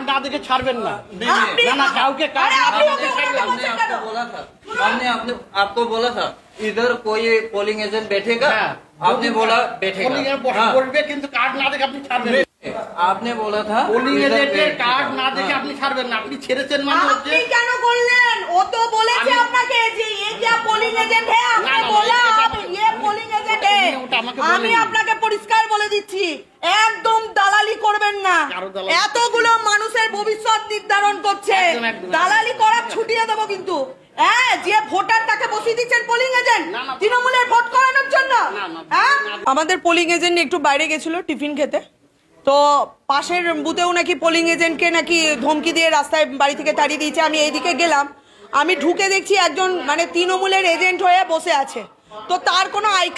না দেখে ছাড়বেন না। আপনি- না না কাউকে কার্ড আরে না আপনি দেখে ওকে ছাড়বেন বলতে না। বলছেন কেন? बोला था आपको बोला था इधर कोई पोलिंग एजेंट बैठेगा হ্যাঁ, आपने बोला बैठेगा পোলিং এর हाँ, বসবে কিন্তু কার্ড না দেখে আপনি ছাড়বেন না। आपने बोला था পোলিং इधर এজেন্টের बैठेगा। কার্ড না দেখে हाँ, আপনি ছাড়বেন না। আপনি ছেড়েছেন মানে হচ্ছে আপনি কেন করলেন? ও তো বলেছে আমি- আপনাকে যে ये क्या पोलिंग एजेंट है, आपने না, না, बोला এটা आप আমাকে- ये पोलिंग एजेंट है। ওটা আমাকে আমি বলেনি। আপনাকে পরিষ্কার বলে দিচ্ছি, একদম দালালি করবেন না। কারো দালালি এতগুলো মানুষের ভবিষ্যৎ নির্ধারণ করছে, একদম, একদম। দালালি করা ছুটিয়ে দেবো কিন্তু। হ্যাঁ, যে ভোটার তাকে বসিয়ে দিচ্ছেন পোলিং এজেন্ট না, না। তৃণমূলের ভোট করানোর জন্য। না, না, হ্যাঁ, না। আমাদের পোলিং এজেন্ট একটু বাইরে গেছিল টিফিন খেতে, তো পাশের বুথেও নাকি পোলিং এজেন্টকে নাকি ধমকি দিয়ে রাস্তায় বাড়ি থেকে তাড়িয়ে দিয়েছে। আমি এইদিকে গেলাম, আমি ঢুকে দেখছি একজন মানে তৃণমূলের এজেন্ট হয়ে বসে আছে, তো তার কোনো আই কার্ড